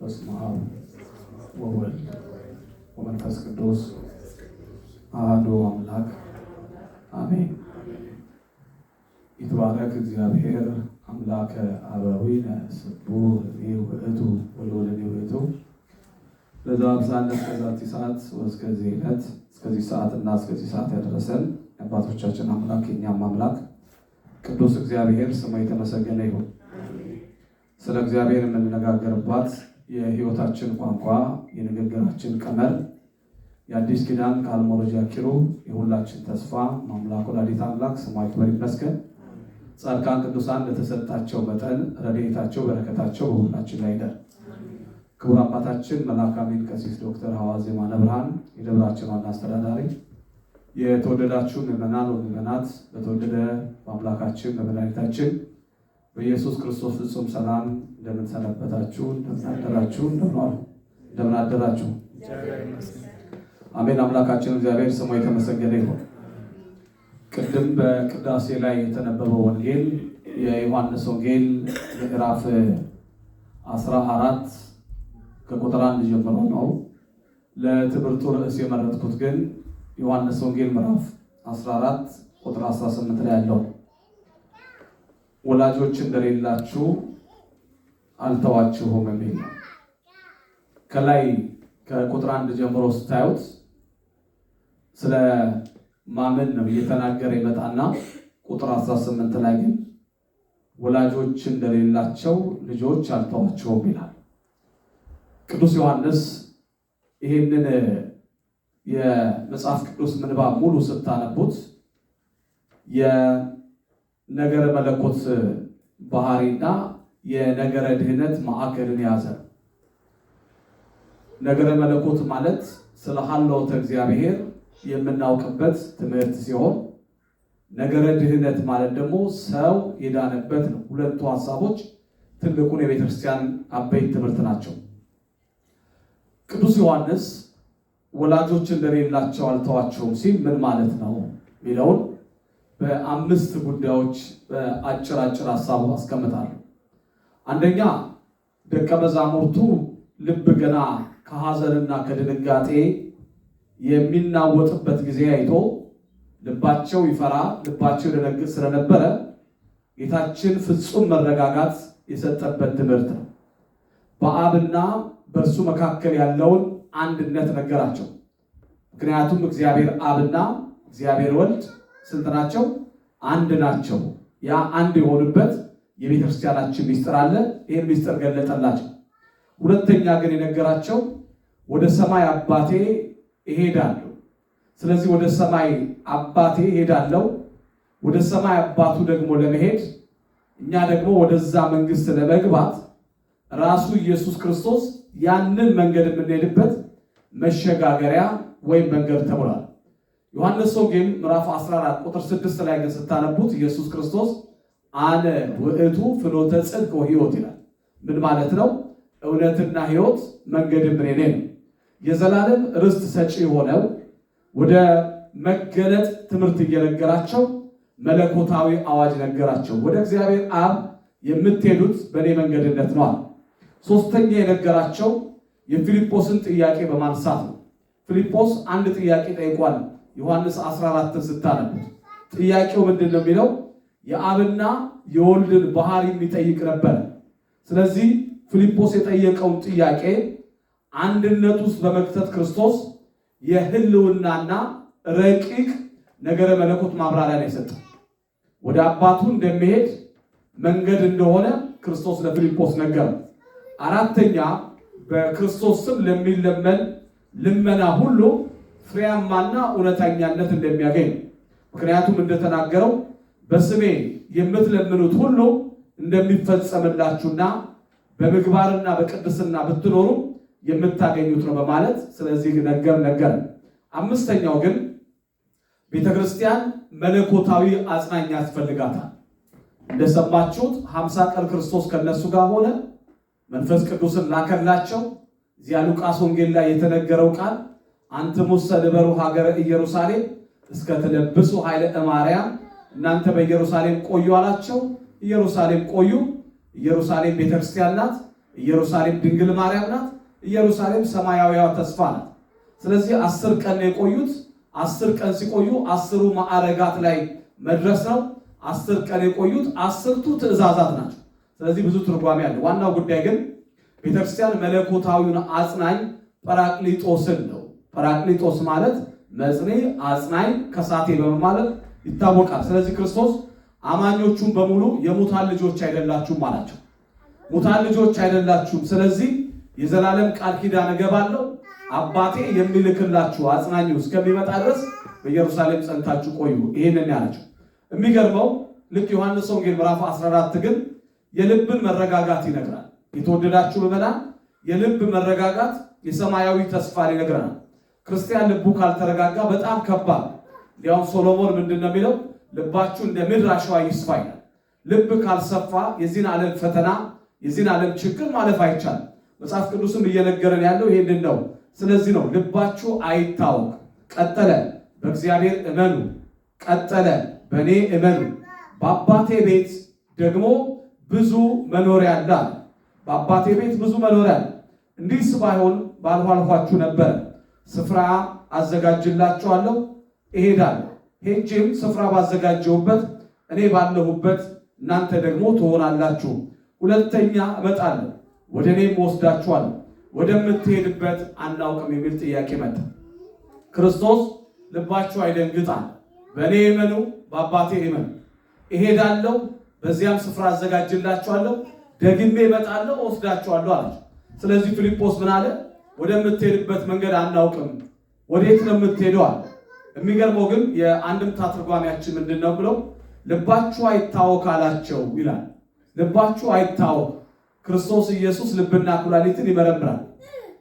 በስመ አብ ወወልድ ወመንፈስ ቅዱስ አሐዱ አምላክ አሜን። ይትባረክ እግዚአብሔር አምላከ አበዊነ ስቡሕ ውእቱ ወልወልደ ውእቱ ለዘአብጽሐነ እስከዛቲ ሰዓት ወእስከዚህ ዕለት እስከዚህ ሰዓትና እስከዚህ ሰዓት ያደረሰን አባቶቻችን አምላክ የኛም አምላክ ቅዱስ እግዚአብሔር ስሙ የተመሰገነ ይሁን። ስለ እግዚአብሔር የምንነጋገርባት የሕይወታችን ቋንቋ የንግግራችን ቀመር የአዲስ ኪዳን ከአልሞሮጃ ኪሩብ የሁላችን ተስፋ አምላክ ወላዲተ አምላክ ስሙ ይክበር ይመስገን። ጻድቃን ቅዱሳን እንደተሰጣቸው መጠን ረድኤታቸው በረከታቸው በሁላችን ላይ ይደር። ክቡር አባታችን መልአከ አሜን ቀሲስ ዶክተር ሐዋዜ የማነ ብርሃን የደብራችን ዋና አስተዳዳሪ፣ የተወደዳችሁ ምዕመናን ወምዕመናት በተወደደ በአምላካችን በመድኃኒታችን በኢየሱስ ክርስቶስ ፍጹም ሰላም እንደምን ሰነበታችሁ? እንደምን አደራችሁ? አሜን። አምላካችን እግዚአብሔር ስሙ የተመሰገነ ይሁን። ቅድም በቅዳሴ ላይ የተነበበው ወንጌል የዮሐንስ ወንጌል ምዕራፍ 14 ከቁጥር 1 ጀምሮ ነው። ለትምህርቱ ርዕስ የመረጥኩት ግን ዮሐንስ ወንጌል ምዕራፍ 14 ቁጥር 18 ላይ ያለው ወላጆች እንደሌላችሁ አልተዋችሁም የሚል ነው። ከላይ ከቁጥር 1 ጀምሮ ስታዩት ስለ ማመን ነው እየተናገረ ይመጣና ቁጥር 18 ላይ ግን ወላጆች እንደሌላቸው ልጆች አልተዋችሁም ይላል። ቅዱስ ዮሐንስ ይህንን የመጽሐፍ ቅዱስ ምንባብ ሙሉ ስታነቡት የነገረ መለኮት ባህሪና የነገረ ድህነት ማዕከልን ያዘ። ነገረ መለኮት ማለት ስለ ሀልዎተ እግዚአብሔር የምናውቅበት ትምህርት ሲሆን ነገረ ድህነት ማለት ደግሞ ሰው የዳነበት ነው። ሁለቱ ሀሳቦች ትልቁን የቤተክርስቲያን አበይት ትምህርት ናቸው። ቅዱስ ዮሐንስ ወላጆች እንደሌላቸው አልተዋቸውም ሲል ምን ማለት ነው የሚለውን በ5 ጉዳዮች በአጭር ሀሳቡ አስቀምጣለሁ። አንደኛ ደቀ መዛሙርቱ ልብ ገና ከሐዘንና ከድንጋጤ የሚናወጥበት ጊዜ አይቶ ልባቸው ይፈራ፣ ልባቸው ይደነግጥ ስለነበረ ጌታችን ፍጹም መረጋጋት የሰጠበት ትምህርት ነው። በአብና በእርሱ መካከል ያለውን አንድነት ነገራቸው። ምክንያቱም እግዚአብሔር አብና እግዚአብሔር ወልድ ስንት ናቸው? አንድ ናቸው። ያ አንድ የሆኑበት የቤተክርስቲያናችን ሚስጥር አለ። ይህን ሚስጥር ገለጠላቸው። ሁለተኛ ግን የነገራቸው ወደ ሰማይ አባቴ እሄዳለሁ። ስለዚህ ወደ ሰማይ አባቴ እሄዳለሁ። ወደ ሰማይ አባቱ ደግሞ ለመሄድ እኛ ደግሞ ወደዛ መንግስት ለመግባት ራሱ ኢየሱስ ክርስቶስ ያንን መንገድ የምንሄድበት መሸጋገሪያ ወይም መንገድ ተብሏል። ዮሐንስ ወንጌል ምዕራፍ 14 ቁጥር 6 ላይ ግን ስታነቡት ኢየሱስ ክርስቶስ አነ ውእቱ ፍኖተ ጽድቅ ወሕይወት ይላል። ምን ማለት ነው? እውነትና ሕይወት መንገድም እኔ ነኝ። የዘላለም ርስት ሰጪ ሆነው ወደ መገለጥ ትምህርት እየነገራቸው መለኮታዊ አዋጅ ነገራቸው። ወደ እግዚአብሔር አብ የምትሄዱት በእኔ መንገድነት ነው። ሶስተኛ የነገራቸው የፊልጶስን ጥያቄ በማንሳት ነው። ፊልጶስ አንድ ጥያቄ ጠይቋል። ዮሐንስ 14 ስታነቡት ጥያቄው ምንድን ነው የሚለው? የአብና የወልድን ባህሪ የሚጠይቅ ነበር። ስለዚህ ፊልጶስ የጠየቀውን ጥያቄ አንድነት ውስጥ በመክተት ክርስቶስ የህልውናና ረቂቅ ነገረ መለኮት ማብራሪያ ነው የሰጠው። ወደ አባቱ እንደሚሄድ መንገድ እንደሆነ ክርስቶስ ለፊልጶስ ነገረው። አራተኛ በክርስቶስ ስም ለሚለመን ልመና ሁሉ ፍሬያማና እውነተኛነት እንደሚያገኝ፣ ምክንያቱም እንደተናገረው በስሜ የምትለምኑት ሁሉ እንደሚፈጸምላችሁና በምግባርና በቅድስና ብትኖሩ የምታገኙት ነው በማለት ስለዚህ ነገር። አምስተኛው ግን ቤተክርስቲያን መለኮታዊ አጽናኝ ያስፈልጋታል። እንደሰማችሁት 50 ቀን ክርስቶስ ከነሱ ጋር ሆነ፣ መንፈስ ቅዱስን ላከላቸው። እዚያ ሉቃስ ወንጌል ላይ የተነገረው ቃል አንትሙሰ ንበሩ ሀገረ ኢየሩሳሌም እስከ ትለብሱ ኃይለ እማርያም፣ እናንተ በኢየሩሳሌም ቆዩ አላቸው። ኢየሩሳሌም ቆዩ። ኢየሩሳሌም ቤተክርስቲያን ናት። ኢየሩሳሌም ድንግል ማርያም ናት። ኢየሩሳሌም ሰማያዊዋ ተስፋ ናት። ስለዚህ 10 ቀን የቆዩት 10 ቀን ሲቆዩ 10ሩ ማዕረጋት ላይ መድረስ ነው። 10 ቀን የቆዩት 10ቱ ትእዛዛት ናቸው። ስለዚህ ብዙ ትርጓሜ አለ። ዋናው ጉዳይ ግን ቤተክርስቲያን መለኮታዊውን አጽናኝ ጰራቅሊጦስን ነው። ጰራቅሊጦስ ማለት መጽኔ፣ አጽናኝ፣ ከሳቴ በመባል ይታወቃል። ስለዚህ ክርስቶስ አማኞቹን በሙሉ የሙታን ልጆች አይደላችሁም አላቸው። ሙታን ልጆች አይደላችሁም፣ ስለዚህ የዘላለም ቃል ኪዳን እገባለሁ፣ አባቴ የሚልክላችሁ አጽናኙ እስከሚመጣ ድረስ በኢየሩሳሌም ጸንታችሁ ቆዩ። ይሄንን ያላቸው የሚገርመው ልክ ዮሐንስ ወንጌል ምዕራፍ 14 ግን የልብን መረጋጋት ይነግራል። የተወደዳችሁ ምዕመናን፣ የልብ መረጋጋት የሰማያዊ ተስፋ ይነግራል። ክርስቲያን ልቡ ካልተረጋጋ በጣም ከባድ። እንዲያውም ሶሎሞን ምንድነው የሚለው? ልባችሁ እንደ ምድር አሸዋ ይስፋ ይላል። ልብ ካልሰፋ የዚህን ዓለም ፈተና የዚህን ዓለም ችግር ማለፍ አይቻልም። መጽሐፍ ቅዱስም እየነገረን ያለው ይሄንን ነው። ስለዚህ ነው ልባችሁ አይታወክ። ቀጠለ በእግዚአብሔር እመኑ፣ ቀጠለ በእኔ እመኑ፣ በአባቴ ቤት ደግሞ ብዙ መኖሪያ አለ። በአባቴ ቤት ብዙ መኖሪያ አለ። እንዲህስ ባይሆን ባልኋልኋችሁ ነበር። ስፍራ አዘጋጅላችኋለሁ፣ እሄዳለሁ። ሄጄም ስፍራ ባዘጋጀሁበት እኔ ባለሁበት እናንተ ደግሞ ትሆናላችሁ። ሁለተኛ እመጣለሁ፣ ወደ እኔም ወስዳችኋለሁ፣ ወደምትሄድበት አናውቅም የሚል ጥያቄ መጣ። ክርስቶስ ልባችሁ አይደንግጣል፣ በእኔ እመኑ፣ በአባቴ እመኑ፣ እሄዳለሁ፣ በዚያም ስፍራ አዘጋጅላችኋለሁ፣ ደግሜ እመጣለሁ፣ ወስዳችኋለሁ አላቸው። ስለዚህ ፊልጶስ ምን አለ? ወደምትሄድበት መንገድ አናውቅም፣ ወዴት ነው የምትሄደው አለ። የሚገርመው ግን የአንድምታ ትርጓሜያችን ምንድነው ብለው ልባችሁ አይታወክ አላቸው ይላል። ልባችሁ አይታወክ። ክርስቶስ ኢየሱስ ልብና ኩላሊትን ይመረምራል።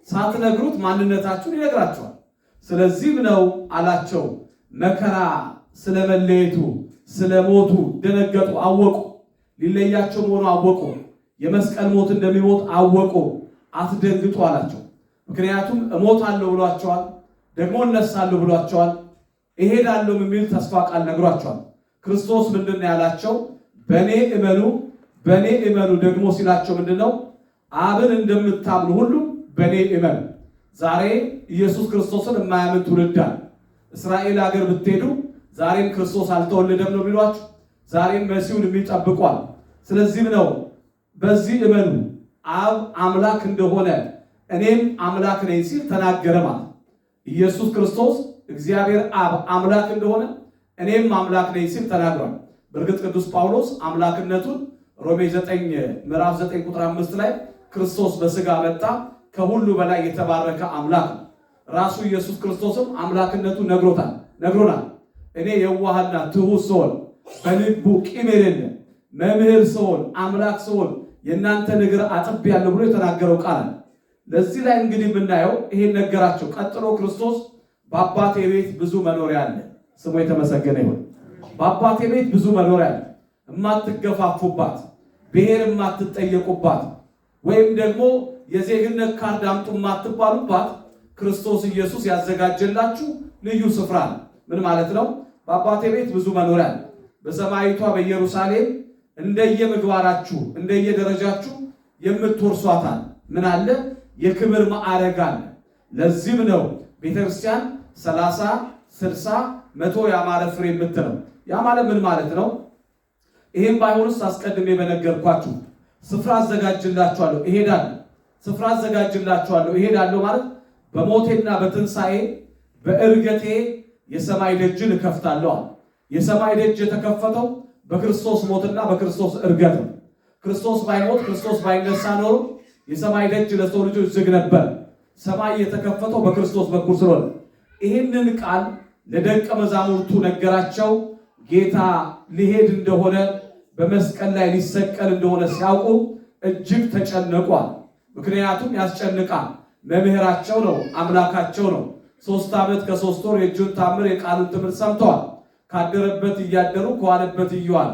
ሳትነግሩት ማንነታችሁን ይነግራችኋል። ስለዚህም ነው አላቸው መከራ ስለመለየቱ ስለሞቱ ደነገጡ፣ አወቁ። ሊለያቸው መሆኑ አወቁ። የመስቀል ሞት እንደሚሞት አወቁ። አትደንግጡ አላቸው። ምክንያቱም እሞታለሁ ብሏቸዋል፣ ደግሞ እነሳለሁ ብሏቸዋል፣ እሄዳለሁ የሚል ተስፋ ቃል ነግሯቸዋል። ክርስቶስ ምንድነው ያላቸው? በእኔ እመኑ፣ በእኔ እመኑ ደግሞ ሲላቸው ምንድነው? አብን እንደምታምኑ ሁሉ በእኔ እመኑ። ዛሬ ኢየሱስ ክርስቶስን የማያምን ትውልድ አለ። እስራኤል ሀገር ብትሄዱ ዛሬም ክርስቶስ አልተወለደም ነው የሚሏቸው። ዛሬም መሲሁን የሚጠብቋል። ስለዚህም ነው በዚህ እመኑ፣ አብ አምላክ እንደሆነ እኔም አምላክ ነኝ ሲል ተናገረ ማለት። ኢየሱስ ክርስቶስ እግዚአብሔር አብ አምላክ እንደሆነ እኔም አምላክ ነኝ ሲል ተናግሯል። በእርግጥ ቅዱስ ጳውሎስ አምላክነቱን ሮሜ 9 ምዕራፍ 9 ቁጥር 5 ላይ ክርስቶስ በሥጋ መጣ ከሁሉ በላይ የተባረከ አምላክ ነው። ራሱ ኢየሱስ ክርስቶስም አምላክነቱን ነግሮናል። እኔ የዋህና ትሑት ስሆን በልቡ ቂም የሌለ መምህር ስሆን አምላክ ስሆን የእናንተን እግር አጥቤያለሁ ብሎ የተናገረው ቃል። ለዚህ ላይ እንግዲህ የምናየው ይሄን ነገራቸው። ቀጥሎ ክርስቶስ በአባቴ ቤት ብዙ መኖሪያ አለ፣ ስሙ የተመሰገነ ይሁን። በአባቴ ቤት ብዙ መኖሪያ አለ፣ የማትገፋፉባት፣ ብሔር የማትጠየቁባት፣ ወይም ደግሞ የዜግነት ካርድ አምጡ የማትባሉባት ክርስቶስ ኢየሱስ ያዘጋጀላችሁ ልዩ ስፍራ ነው። ምን ማለት ነው? በአባቴ ቤት ብዙ መኖሪያ አለ። በሰማይቷ በኢየሩሳሌም እንደየምግባራችሁ እንደየደረጃችሁ የምትወርሷታል ምን አለ? የክብር ማዕረግ አለ። ለዚህም ነው ቤተክርስቲያን 30 60 100 ያማረ ፍሬ የምትለው። ያ ማለት ምን ማለት ነው? ይሄን ባይሆንስ አስቀድሜ በነገርኳችሁ ስፍራ አዘጋጅላችኋለሁ እሄዳለሁ፣ ስፍራ አዘጋጅላችኋለሁ እሄዳለሁ ማለት በሞቴና በትንሣኤ በእርገቴ የሰማይ ደጅን እከፍታለሁ። የሰማይ ደጅ የተከፈተው በክርስቶስ ሞትና በክርስቶስ እርገት ነው። ክርስቶስ ባይሞት ክርስቶስ ባይነሳ ኖሮ የሰማይ ደጅ ለሰው ልጆች ዝግ ነበር። ሰማይ የተከፈተው በክርስቶስ በኩል ስለሆነ ይህንን ቃል ለደቀ መዛሙርቱ ነገራቸው። ጌታ ሊሄድ እንደሆነ በመስቀል ላይ ሊሰቀል እንደሆነ ሲያውቁ እጅግ ተጨነቋል። ምክንያቱም ያስጨንቃል። መምህራቸው ነው፣ አምላካቸው ነው። 3 ዓመት ከ3 ወር የእጁን ታምር የቃሉን ትምህርት ሰምተዋል። ካደረበት እያደሩ ከዋለበት እየዋሉ።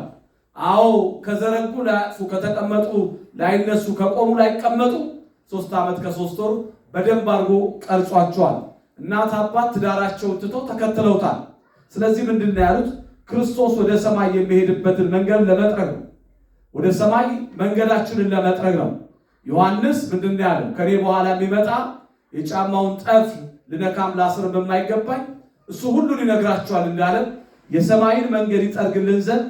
አዎ ከዘረጉ ላያጥፉ፣ ከተቀመጡ ላይነሱ፣ ከቆሙ ላይቀመጡ 3 ዓመት ከ3 ወር በደንብ አድርጎ ቀርጿቸዋል። እናት አባት ትዳራቸውን ትተው ተከትለውታል። ስለዚህ ምንድን ነው ያሉት? ክርስቶስ ወደ ሰማይ የሚሄድበትን መንገድ ለመጥረግ ነው። ወደ ሰማይ መንገዳችንን ለመጥረግ ነው። ዮሐንስ ምንድነው ያለው? ከኔ በኋላ የሚመጣ የጫማውን ጠፍ ልነካም ላስር በማይገባኝ እሱ ሁሉን ይነግራቸዋል እንዳለ የሰማይን መንገድ ይጠርግልን ዘንድ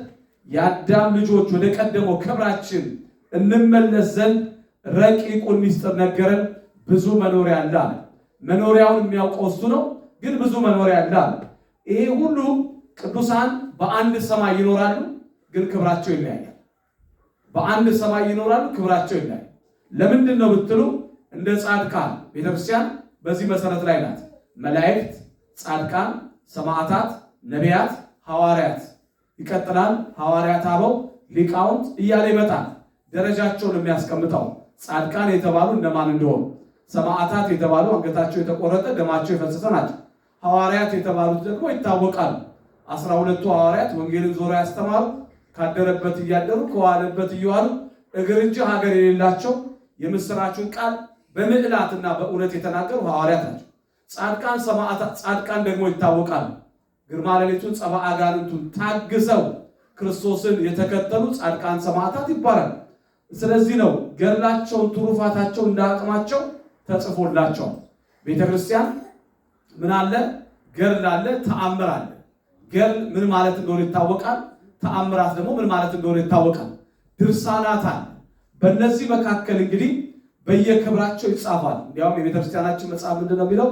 የአዳም ልጆች ወደ ቀደመው ክብራችን እንመለስ ዘንድ ረቂቁን ምስጢር ነገረን። ብዙ መኖሪያ አለ። መኖሪያውን የሚያውቀው እሱ ነው፣ ግን ብዙ መኖሪያ አለ። ይሄ ሁሉ ቅዱሳን በአንድ ሰማይ ይኖራሉ፣ ግን ክብራቸው ይለያያል። በአንድ ሰማይ ይኖራሉ፣ ክብራቸው ይለያያል። ለምንድን ነው ብትሉ እንደ ጻድቃን ቤተክርስቲያን በዚህ መሰረት ላይ ናት። መላእክት፣ ጻድቃን፣ ሰማዕታት፣ ነቢያት፣ ሐዋርያት ይቀጥላል። ሐዋርያት፣ አበው፣ ሊቃውንት እያለ ይመጣል። ደረጃቸውን የሚያስቀምጠው ጻድቃን የተባሉ እነማን እንደሆኑ፣ ሰማዕታት የተባሉ አንገታቸው የተቆረጠ ደማቸው የፈሰሰ ናቸው። ሐዋርያት የተባሉት ደግሞ ይታወቃሉ። 12ቱ ሐዋርያት ወንጌልን ዞሮ ያስተማሩ፣ ካደረበት እያደሩ ከዋለበት እየዋሉ እግር እንጂ ሀገር የሌላቸው የምስራቹን ቃል በምዕላትና በእውነት የተናገሩ ሐዋርያት ናቸው። ጻድቃን፣ ሰማዕታት፣ ጻድቃን ደግሞ ይታወቃሉ። ግርማ ሌሊቱን ጸባ አጋንንቱን ታግሰው ክርስቶስን የተከተሉ ጻድቃን፣ ሰማዕታት ይባላል። ስለዚህ ነው ገድላቸውን ትሩፋታቸው እንዳቅማቸው ተጽፎላቸው። ቤተክርስቲያን ምን አለ? ገድል አለ፣ ተአምር አለ። ገድል ምን ማለት እንደሆነ ይታወቃል። ተአምራት ደግሞ ምን ማለት እንደሆነ ይታወቃል። ድርሳናት አለ። በእነዚህ መካከል እንግዲህ በየክብራቸው ይጻፋል። እንዲያውም የቤተክርስቲያናችን መጽሐፍ ምንድን ነው የሚለው?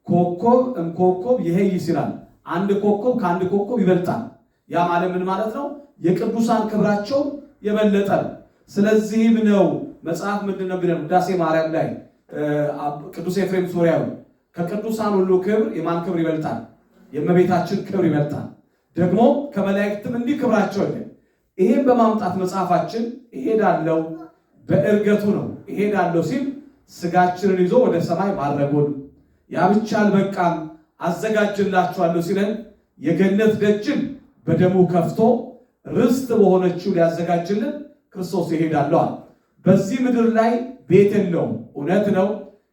ኮከብ እምኮከብ ይሄይስ ይላል። አንድ ኮከብ ከአንድ ኮከብ ይበልጣል። ያ ማለት ምን ማለት ነው? የቅዱሳን ክብራቸው የበለጠ ነው። ስለዚህም ነው መጽሐፍ ምንድን ነው የሚለው? ውዳሴ ማርያም ላይ ቅዱስ ኤፍሬም ሶርያዊ ከቅዱሳን ሁሉ ክብር የማን ክብር ይበልጣል? የእመቤታችን ክብር ይበልጣል። ደግሞ ከመላእክትም እንዲህ ክብራቸው ይበልጣል። ይሄን በማምጣት መጽሐፋችን እሄዳለሁ በእርገቱ ነው እሄዳለሁ ሲል ስጋችንን ይዞ ወደ ሰማይ ማረጉን፣ ያ ብቻ አልበቃም አዘጋጅላችኋለሁ ሲለን የገነት ደጅን በደሙ ከፍቶ ርስት በሆነችው ሊያዘጋጅልን ክርስቶስ ይሄዳለዋል። በዚህ ምድር ላይ ቤት የለውም። እውነት ነው።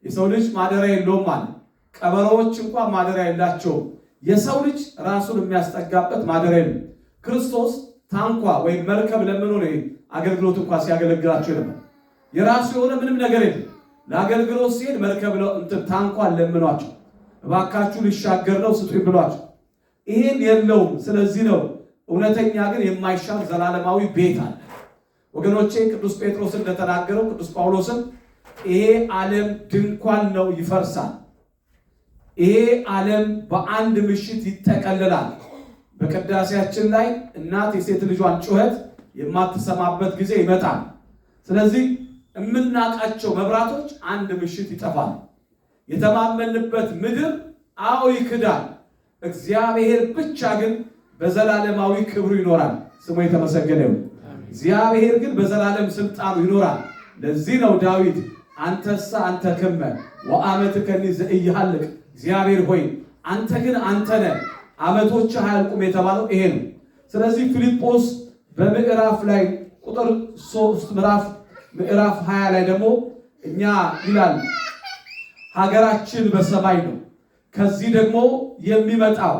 የሰው ልጅ ማደሪያ የለውም ማለት ቀበሮዎች እንኳን ማደሪያ የላቸውም። የሰው ልጅ ራሱን የሚያስጠጋበት ማደሪያ የለም። ክርስቶስ ታንኳ ወይም መርከብ ለምኖ ነው አገልግሎት እንኳን ሲያገለግላቸው ነበር። የራሱ የሆነ ምንም ነገር የለም። ለአገልግሎት ሲሄድ መርከብ ታንኳን ለምኗቸው እባካችሁ ሊሻገር ነው ስጡኝ ብሏቸው፣ ይሄን የለውም። ስለዚህ ነው እውነተኛ ግን የማይሻር ዘላለማዊ ቤት አለ። ወገኖቼ ቅዱስ ጴጥሮስ እንደተናገረው ቅዱስ ጳውሎስም ይሄ ዓለም ድንኳን ነው ይፈርሳል፣ ይሄ ዓለም በአንድ ምሽት ይጠቀልላል። በቅዳሴያችን ላይ እናት የሴት ልጇን ጩኸት የማትሰማበት ጊዜ ይመጣል። ስለዚህ የምናውቃቸው መብራቶች አንድ ምሽት ይጠፋል። የተማመንበት ምድር አዎ ይክዳል። እግዚአብሔር ብቻ ግን በዘላለማዊ ክብሩ ይኖራል። ስሙ የተመሰገነ ይሁን። እግዚአብሔር ግን በዘላለም ስልጣኑ ይኖራል። ለዚህ ነው ዳዊት አንተሳ አንተ ክመ ወአመትከኒ ዘኢይሃልቅ፣ እግዚአብሔር ሆይ አንተ ግን አንተ ነህ ዓመቶች አያልቁም የተባለው ይሄ ነው። ስለዚህ ፊልጶስ በምዕራፍ ላይ ቁጥር 3 ምዕራፍ 20 ላይ ደግሞ እኛ ይላል ሀገራችን በሰማይ ነው፣ ከዚህ ደግሞ የሚመጣው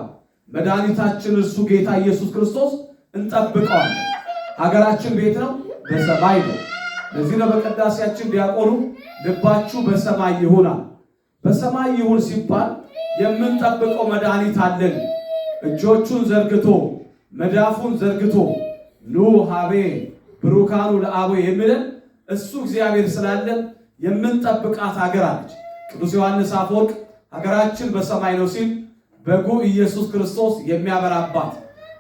መድኃኒታችን እርሱ ጌታ ኢየሱስ ክርስቶስ እንጠብቀዋለን። ሀገራችን ቤት ነው፣ በሰማይ ነው። ለዚህ ነው በቅዳሴያችን ዲያቆኑ ልባችሁ በሰማይ ይሁናል። በሰማይ ይሁን ሲባል የምንጠብቀው መድኃኒት አለን። እጆቹን ዘርግቶ መዳፉን ዘርግቶ ኑ ሀቤ ብሩካኑ ለአቦ የሚለን እሱ እግዚአብሔር ስላለን የምንጠብቃት ሀገር አለች። ቅዱስ ዮሐንስ አፈወርቅ ሀገራችን በሰማይ ነው ሲል በጉ ኢየሱስ ክርስቶስ የሚያበራባት፣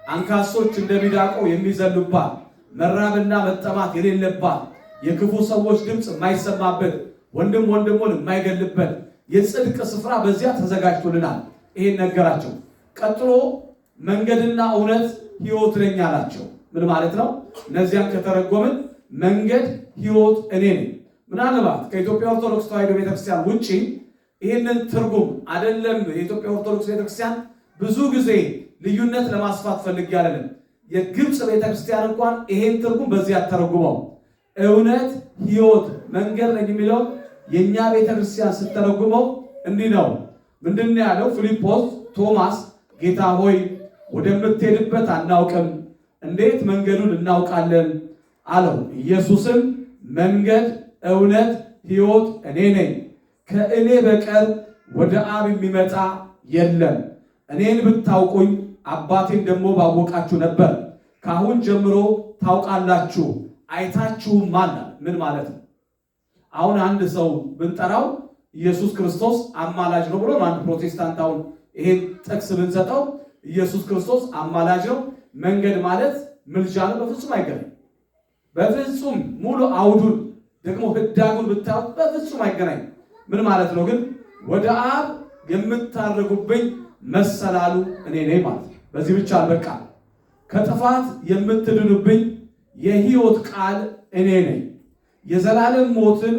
አንካሶች እንደሚዳቆ የሚዘሉባት፣ መራብና መጠማት የሌለባት፣ የክፉ ሰዎች ድምፅ የማይሰማበት፣ ወንድም ወንድሙን የማይገልበት የጽድቅ ስፍራ በዚያ ተዘጋጅቶልናል። ይሄን ነገራቸው። ቀጥሎ መንገድና እውነት ሕይወት ነኝ አላቸው። ምን ማለት ነው? እነዚያን ከተረጎምን መንገድ ሕይወት እኔ ነኝ። ምናልባት ከኢትዮጵያ ኦርቶዶክስ ተዋሕዶ ቤተክርስቲያን ውጪ ይህንን ትርጉም አይደለም የኢትዮጵያ ኦርቶዶክስ ቤተክርስቲያን ብዙ ጊዜ ልዩነት ለማስፋት ፈልጌ አይደለም። የግብፅ ቤተክርስቲያን እንኳን ይሄን ትርጉም በዚህ አተረጉመው እውነት ሕይወት መንገድ ነኝ የሚለው የኛ ቤተክርስቲያን ስተረጉመው እንዲህ ነው። ምንድነው ያለው? ፊልጶስ ቶማስ ጌታ ሆይ ወደምትሄድበት አናውቅም፣ እንዴት መንገዱን እናውቃለን አለው። ኢየሱስም መንገድ እውነት ሕይወት እኔ ነኝ። ከእኔ በቀር ወደ አብ የሚመጣ የለም። እኔን ብታውቁኝ አባቴን ደግሞ ባወቃችሁ ነበር። ካሁን ጀምሮ ታውቃላችሁ አይታችሁማል። ምን ማለት ነው? አሁን አንድ ሰው ብንጠራው ኢየሱስ ክርስቶስ አማላጅ ነው ብሎ አንድ ፕሮቴስታንት አሁን ይሄን ጥቅስ ብንሰጠው ኢየሱስ ክርስቶስ አማላጅ ነው፣ መንገድ ማለት ምልጃ ነው፣ በፍጹም አይገናኝም። በፍጹም ሙሉ አውዱን ደግሞ ህዳጉን ብታዩት በፍጹም አይገናኝም። ምን ማለት ነው ግን? ወደ አብ የምታረጉብኝ መሰላሉ እኔ ነኝ ማለት ነው። በዚህ ብቻ አልበቃ፣ ከጥፋት የምትድኑብኝ የሕይወት ቃል እኔ ነኝ። የዘላለም ሞትን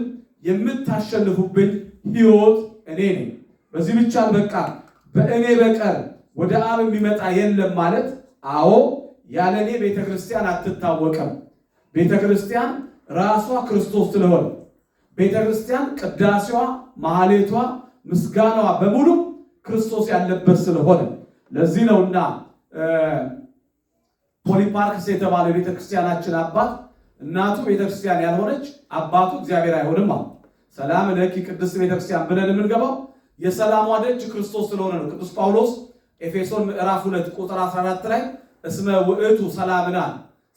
የምታሸንፉብኝ ሕይወት እኔ ነኝ። በዚህ ብቻ አልበቃ፣ በእኔ በቀር ወደ አብ የሚመጣ የለም ማለት፣ አዎ ያለ እኔ ቤተክርስቲያን አትታወቅም። ቤተክርስቲያን ራሷ ክርስቶስ ስለሆነ፣ ቤተክርስቲያን ቅዳሴዋ፣ ማህሌቷ፣ ምስጋናዋ በሙሉ ክርስቶስ ያለበት ስለሆነ ለዚህ ነውና ፖሊፓርክስ የተባለ ቤተክርስቲያናችን አባት እናቱ ቤተክርስቲያን ያልሆነች አባቱ እግዚአብሔር አይሆንም አለ። ሰላም ለኪ ቅድስት ቤተክርስቲያን ብለን የምንገባው የሰላሟ ደጅ ክርስቶስ ስለሆነ ነው። ቅዱስ ጳውሎስ ኤፌሶን ምዕራፍ 2 ቁጥር 14 ላይ እስመ ውእቱ ሰላምና፣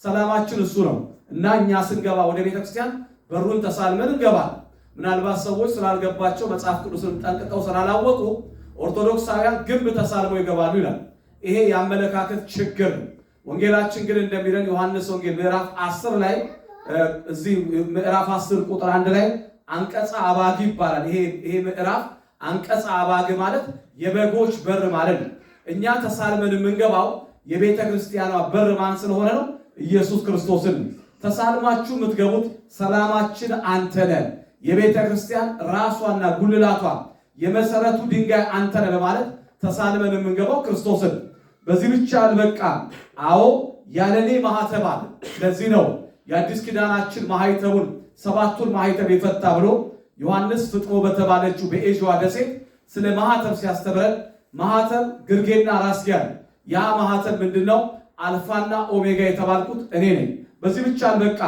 ሰላማችን እሱ ነው እና እኛ ስንገባ ወደ ቤተክርስቲያን በሩን ተሳልመን እንገባለን። ምናልባት ሰዎች ስላልገባቸው መጽሐፍ ቅዱስን ጠንቅቀው ስላላወቁ ኦርቶዶክሳውያን ግንብ ተሳልመው ይገባሉ ይላል። ይሄ የአመለካከት ችግር ነው። ወንጌላችን ግን እንደሚለን ዮሐንስ ወንጌል ምዕራፍ 10 ላይ እዚህ ምዕራፍ 10 ቁጥር 1 ላይ አንቀጸ አባግ ይባላል። ይሄ ምዕራፍ አንቀጸ አባግ ማለት የበጎች በር ማለት ነው። እኛ ተሳልመን የምንገባው የቤተ ክርስቲያኗ በር ማን ስለሆነ ነው? ኢየሱስ ክርስቶስን። ተሳልማችሁ የምትገቡት ሰላማችን አንተ ነህ፣ የቤተ ክርስቲያን ራሷና ጉልላቷ የመሰረቱ ድንጋይ አንተ ነህ በማለት ተሳልመን የምንገባው ክርስቶስን። በዚህ ብቻ አልበቃ፣ አዎ ያለኔ ማህተብ አለ። ለዚህ ነው የአዲስ ኪዳናችን ማህተቡን ሰባቱን ማህተብ የፈታ ብሎ ዮሐንስ ፍጥሞ በተባለችው በኤዥዋ ደሴት ስለ ማህተብ ሲያስተምረን ማህተብ ግርጌና ራስጌ አለ። ያ ማህተብ ምንድነው? አልፋና ኦሜጋ የተባልኩት እኔ ነኝ። በዚህ ብቻ አልበቃ፣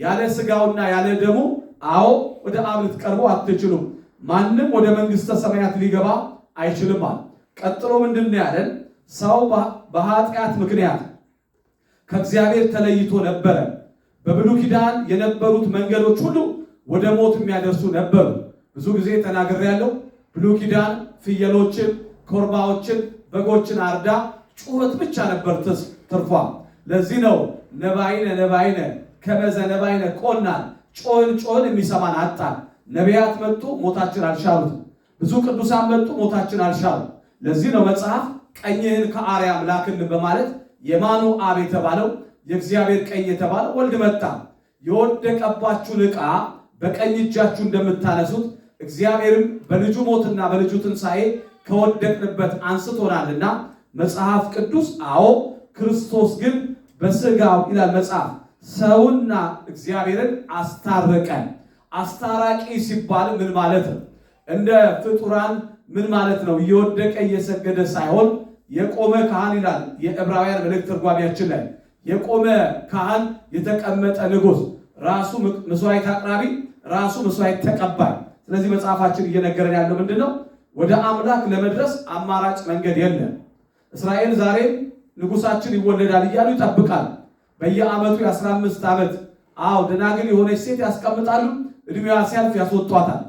ያለ ስጋውና ያለ ደሙ አዎ ወደ አብ ልትቀርቡ አትችሉም፣ ማንም ወደ መንግስተ ሰማያት ሊገባ አይችልም አለ። ቀጥሎ ምንድነው ያለን? ሰው በኃጢአት ምክንያት ከእግዚአብሔር ተለይቶ ነበረ። በብሉይ ኪዳን የነበሩት መንገዶች ሁሉ ወደ ሞት የሚያደርሱ ነበሩ። ብዙ ጊዜ ተናግሬያለሁ። ብሉይ ኪዳን ፍየሎችን፣ ኮርባዎችን፣ በጎችን አርዳ ጩኸት ብቻ ነበር ትርፏ። ለዚህ ነው ነባይነ ነባይነ ከመዘ ነባይነ ቆናን፣ ጮህን የሚሰማን አጣን። ነቢያት መጡ፣ ሞታችን አልሻሉት። ብዙ ቅዱሳን መጡ፣ ሞታችን አልሻሉ። ለዚህ ነው መጽሐፍ ቀኝህን ከአርያም ላክልን በማለት የማኑ አብ የተባለው የእግዚአብሔር ቀኝ የተባለው ወልድ መጣ። የወደቀባችሁን ዕቃ በቀኝ እጃችሁ እንደምታነሱት እግዚአብሔርም በልጁ ሞትና በልጁ ትንሣኤ ከወደቅንበት አንስቶናልና መጽሐፍ ቅዱስ አዎ ክርስቶስ ግን በሥጋው ይላል መጽሐፍ ሰውና እግዚአብሔርን አስታረቀን። አስታራቂ ሲባል ምን ማለት ነው? እንደ ፍጡራን ምን ማለት ነው? እየወደቀ እየሰገደ ሳይሆን የቆመ ካህን ይላል የዕብራውያን መልእክት ትርጓሜያችን ላይ። የቆመ ካህን፣ የተቀመጠ ንጉሥ፣ ራሱ መስዋዕት አቅራቢ፣ ራሱ መስዋዕት ተቀባይ። ስለዚህ መጽሐፋችን እየነገረን ያለው ምንድነው? ወደ አምላክ ለመድረስ አማራጭ መንገድ የለም። እስራኤል ዛሬም ንጉሳችን ይወለዳል እያሉ ይጠብቃል። በየዓመቱ የ15 ዓመት ደናግል የሆነች ሴት ያስቀምጣሉ። እድሜዋ ሲያልፍ ያስወጧታል።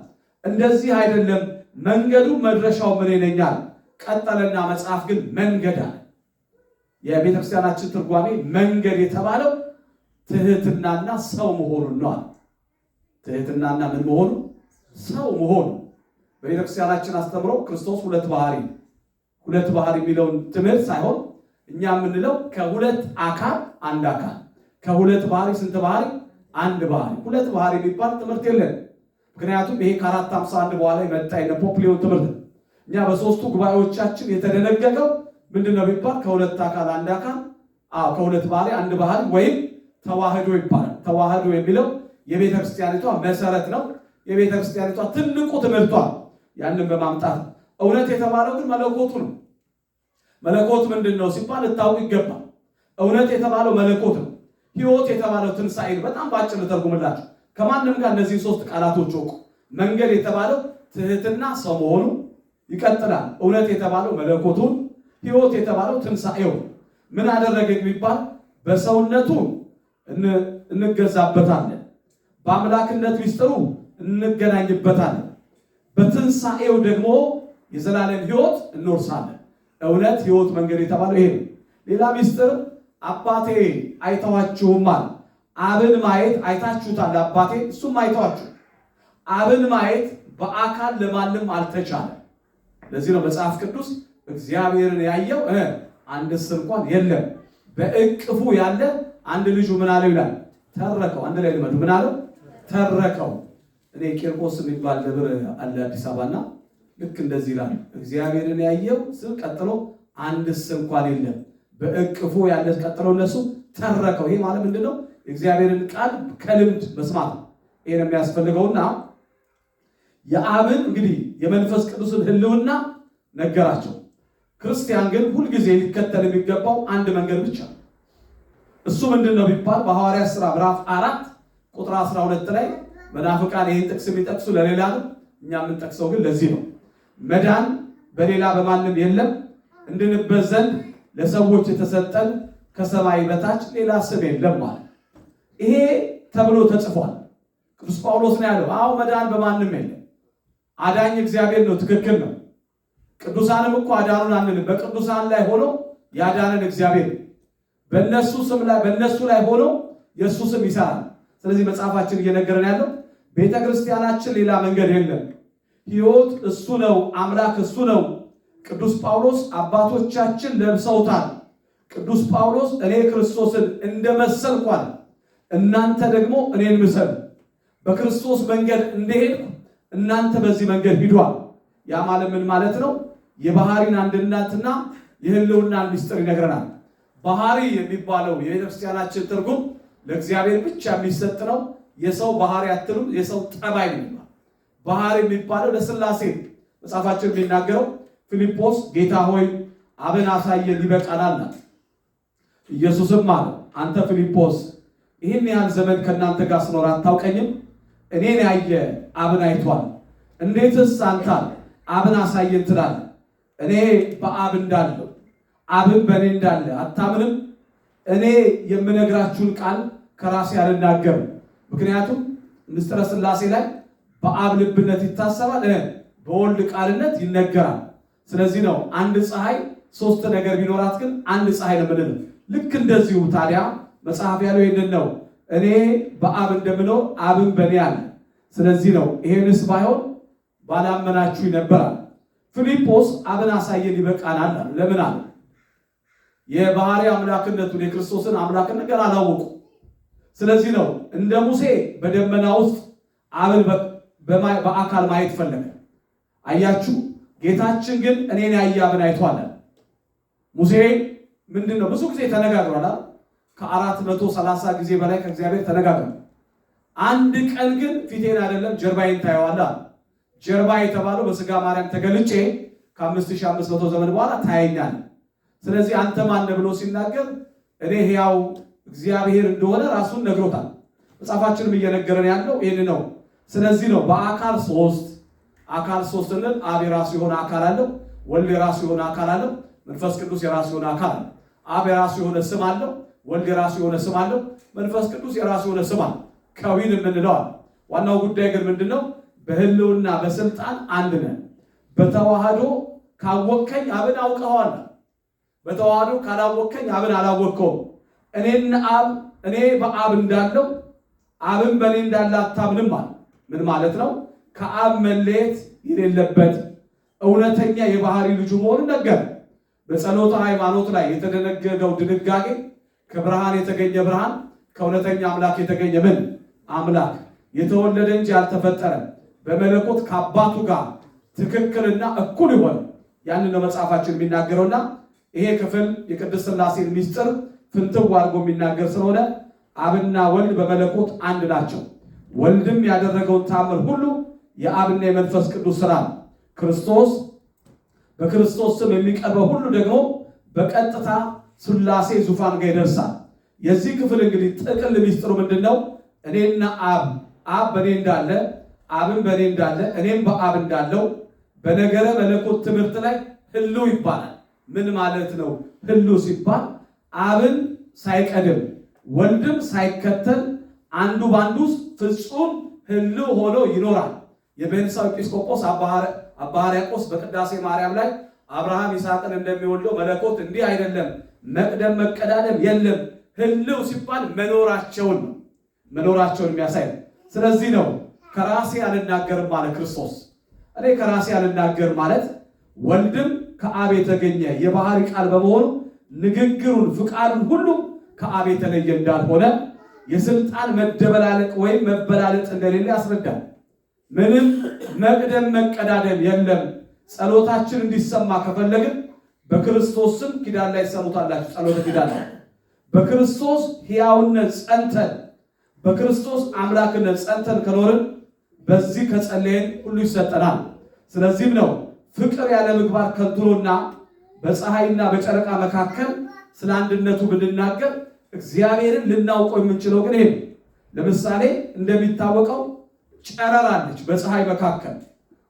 እንደዚህ አይደለም። መንገዱ መድረሻው ምን ይለኛል? ቀጠለና መጽሐፍ ግን መንገድ አለ። የቤተክርስቲያናችን ትርጓሜ መንገድ የተባለው ትህትናና ሰው መሆኑን ነው። ትህትናና ምን መሆኑ? ሰው መሆኑ። በቤተክርስቲያናችን አስተምሮ ክርስቶስ ሁለት ባህሪ የሚለውን ትምህርት ሳይሆን እኛ የምንለው ከሁለት አካል አንድ አካል፣ ከሁለት ባህሪ ስንት ባህሪ? አንድ ባህሪ። ሁለት ባህሪ የሚባል ትምህርት የለን። ምክንያቱም ይሄ ከ451 በኋላ የመጣ የፖፕሊዮን ትምህርት። እኛ በሶስቱ ጉባኤዎቻችን የተደነገገው ምንድነው ቢባል ከሁለት አካል አንድ አካል፣ ከሁለት ባህሪ አንድ ባህሪ ወይም ተዋህዶ ይባላል። ተዋህዶ የሚለው የቤተክርስቲያኒቷ መሰረት ነው። የቤተክርስቲያኒቷ ትልቁ ትምህርቷ ያንን በማምጣት እውነት የተባለው ግን መለኮቱ ነው። መለኮት ምንድነው ሲባል ልታውቁ ይገባል። እውነት የተባለው መለኮት ነው። ሕይወት የተባለው ትንሣኤ ነው። በጣም ባጭር ልተርጉምላችሁ። ከማንም ጋር እነዚህ ሶስት ቃላቶች ወቁ። መንገድ የተባለው ትህትና ሰው መሆኑ ይቀጥላል። እውነት የተባለው መለኮቱን፣ ሕይወት የተባለው ትንሣኤው። ምን አደረገ ቢባል በሰውነቱ እንገዛበታለን፣ በአምላክነት ሚስጥሩ እንገናኝበታለን፣ በትንሣኤው ደግሞ የዘላለም ሕይወት እንወርሳለን። እውነት፣ ሕይወት፣ መንገድ የተባለው ይሄ ነው። ሌላ ሚስጥር አባቴ አይተዋችሁማል። አብን ማየት አይታችሁታል። አባቴ እሱም አይተዋችሁ። አብን ማየት በአካል ለማንም አልተቻለም። ለዚህ ነው መጽሐፍ ቅዱስ እግዚአብሔርን ያየው አንድስ እንኳን የለም፣ በእቅፉ ያለ አንድ ልጁ ምን አለው ይላል? ተረከው። አንድ ላይ ልመዱ። ምን አለው? ተረከው። እኔ ቂርቆስ የሚባል ደብር አለ አዲስ አበባና ልክ እንደዚህ ይላል። እግዚአብሔርን ያየው ስም ቀጥሎ አንድስ እንኳን የለም፣ በእቅፉ ያለ ቀጥሎ እነሱ ተረከው። ይሄ ማለት ምንድነው? እግዚአብሔርን ቃል ከልምድ መስማት ነው። ይሄን የሚያስፈልገውና የአብን እንግዲህ የመንፈስ ቅዱስን ህልውና ነገራቸው። ክርስቲያን ግን ሁልጊዜ ሊከተል የሚገባው አንድ መንገድ ብቻ ነው። እሱ ምንድነው ቢባል በሐዋርያት ሥራ ምዕራፍ 4 ቁጥር 12 ላይ መናፍቃን ይህን ጥቅስ የሚጠቅሱ ለሌላ ነው፣ እኛ የምንጠቅሰው ግን ለዚህ ነው። መዳን በሌላ በማንም የለም፣ እንድንበት ዘንድ ለሰዎች የተሰጠን ከሰማይ በታች ሌላ ስም የለም ማለት ይሄ ተብሎ ተጽፏል። ቅዱስ ጳውሎስ ነው ያለው። አዎ መዳን በማንም የለም፣ አዳኝ እግዚአብሔር ነው። ትክክል ነው። ቅዱሳንም እኮ አዳኑን አንልም። በቅዱሳን ላይ ሆኖ ያዳነን እግዚአብሔር በእነሱ ስም ላይ በእነሱ ላይ ሆኖ የእሱ ስም ይሰራል። ስለዚህ መጽሐፋችን እየነገረን ያለው ቤተክርስቲያናችን ሌላ መንገድ የለም፣ ሕይወት እሱ ነው፣ አምላክ እሱ ነው። ቅዱስ ጳውሎስ አባቶቻችን ለብሰውታል። ቅዱስ ጳውሎስ እኔ ክርስቶስን እንደመሰልኳል እናንተ ደግሞ እኔን ምሰሉ፣ በክርስቶስ መንገድ እንደሄድኩ እናንተ በዚህ መንገድ ሂዷል። ያ ማለት ምን ማለት ነው? የባህሪን አንድነትና የህልውናን ምስጢር ይነግረናል። ባህሪ የሚባለው የቤተክርስቲያናችን ትርጉም ለእግዚአብሔር ብቻ የሚሰጥ ነው። የሰው ባህሪ አትሉም፣ የሰው ጠባይ ነው። ባህሪ የሚባለው ለሥላሴ መጽሐፋችን የሚናገረው ፊልጶስ ጌታ ሆይ አብን አሳየን ይበቃናል። ኢየሱስም አለው አንተ ፊልጶስ ይህን ያህል ዘመን ከእናንተ ጋር ስኖር አታውቀኝም? እኔን ያየ አብን አይቷል። እንዴትስ አንተ አብን አሳየን ትላለህ? እኔ በአብ እንዳለው አብን በእኔ እንዳለ አታምንም? እኔ የምነግራችሁን ቃል ከራሴ አልናገርም። ምክንያቱም ምስጢረ ሥላሴ ላይ በአብ ልብነት ይታሰባል፣ በወልድ ቃልነት ይነገራል። ስለዚህ ነው አንድ ፀሐይ ሶስት ነገር ቢኖራት ግን አንድ ፀሐይ ነው የምንለው። ልክ እንደዚሁ ታዲያ መጽሐፍ ያለው ይህንን ነው፣ እኔ በአብ እንደምኖር አብን በእኔ አለ። ስለዚህ ነው ይሄንስ ባይሆን ባላመናችሁ ይነበራል። ፊልጶስ አብን አሳየን ይበቃናል። ለምን አለ? የባህሪ አምላክነቱን የክርስቶስን አምላክነት ገና አላወቁ። ስለዚህ ነው እንደ ሙሴ በደመና ውስጥ አብን በአካል ማየት ፈለገ። አያችሁ፣ ጌታችን ግን እኔን ያየ አብን አይቷል። ሙሴ ምንድነው ብዙ ጊዜ ተነጋግሯል። ከ430 ጊዜ በላይ ከእግዚአብሔር ተነጋግሯል። አንድ ቀን ግን ፊቴን አይደለም ጀርባዬን ታየዋለህ። ጀርባ የተባለው በስጋ ማርያም ተገልጬ ከ5500 ዘመን በኋላ ታየኛለህ። ስለዚህ አንተ ማን ነህ ብሎ ሲናገር እኔ ሕያው እግዚአብሔር እንደሆነ ራሱን ነግሮታል። መጽሐፋችንም እየነገረን ያለው ይህን ነው። ስለዚህ ነው በአካል ሶስት እንል አብ የራሱ የሆነ አካል አለው፣ ወልድ የራሱ የሆነ አካል አለው፣ መንፈስ ቅዱስ የራሱ የሆነ አካል አለው። አብ የራሱ የሆነ ስም አለው፣ ወልድ የራሱ የሆነ ስም አለው፣ መንፈስ ቅዱስ የራሱ የሆነ ስም አለው። ከዊን የምንለው ዋናው ጉዳይ ግን ምንድነው? በህልውና በስልጣን አንድ ነን። በተዋህዶ ካወከኝ አብን አውቀዋል፣ በተዋህዶ ካላወከኝ አብን አላወቀውም። እኔ በአብ እንዳለው አብን በእኔ እንዳለ አታምንም ማለት ምን ማለት ነው? ከአብ መለየት የሌለበት እውነተኛ የባህሪ ልጁ መሆኑን ነገር በጸሎተ ሃይማኖት ላይ የተደነገገው ድንጋጌ ከብርሃን የተገኘ ብርሃን፣ ከእውነተኛ አምላክ የተገኘ ምን አምላክ፣ የተወለደ እንጂ ያልተፈጠረ በመለኮት ከአባቱ ጋር ትክክልና እኩል ይሆን። ያንን ነው መጽሐፋችን የሚናገረውና ይሄ ክፍል የቅድስት ሥላሴን ምስጢር ፍንትው አድርጎ የሚናገር ስለሆነ አብና ወልድ በመለኮት አንድ ናቸው። ወልድም ያደረገውን ተአምር ሁሉ የአብና የመንፈስ ቅዱስ ሥራ ነው። በክርስቶስ ስም የሚቀርበው ሁሉ ደግሞ በቀጥታ ሥላሴ ዙፋን ጋር ይደርሳል። የዚህ ክፍል እንግዲህ ጥቅል ምስጢሩ ምንድነው? እኔና አብ አብ በኔ እንዳለ አብን በኔ እንዳለ እኔም በአብ እንዳለው በነገረ መለኮት ትምህርት ላይ ህልው ይባላል። ምን ማለት ነው? ህልው ሲባል አብን ሳይቀድም ወልድም ሳይከተል አንዱ ባንዱ ፍጹም ህልው ሆኖ ይኖራል። የቤንሳው ኤጲስቆጶስ አባ ሕርያቆስ በቅዳሴ ማርያም ላይ አብርሃም ይስሐቅን እንደሚወልደው መለኮት እንዲህ አይደለም፣ መቅደም መቀዳደም የለም። ህልው ሲባል መኖራቸውን የሚያሳይ ነው። ስለዚህ ነው ከራሴ አልናገርም ማለት ክርስቶስ። እኔ ከራሴ አልናገርም ማለት ወልድም ከአብ የተገኘ የባህሪ ቃል በመሆኑ ንግግሩን ፍቃዱን ሁሉ ከአብ የተለየ እንዳልሆነ የስልጣን መደበላለቅ ወይም መበላለጥ እንደሌለ ያስረዳል። ምንም መቅደም መቀዳደም የለም። ጸሎታችን እንዲሰማ ከፈለግን በክርስቶስ ስም ኪዳን ላይ ሰሙታላችሁ። ጸሎተ ኪዳን ላይ በክርስቶስ ሕያውነት ጸንተን በክርስቶስ አምላክነት ጸንተን ከኖርን በዚህ ከጸለየን ሁሉ ይሰጠናል። ስለዚህም ነው ፍቅር ያለ ምግባር ከንቱ ነውና በፀሐይና በጨረቃ መካከል ስለ አንድነቱ ብንናገር እግዚአብሔርን ልናውቀው የምንችለው ግን ይሄ። ለምሳሌ እንደሚታወቀው ጨረር አለች በፀሐይ መካከል።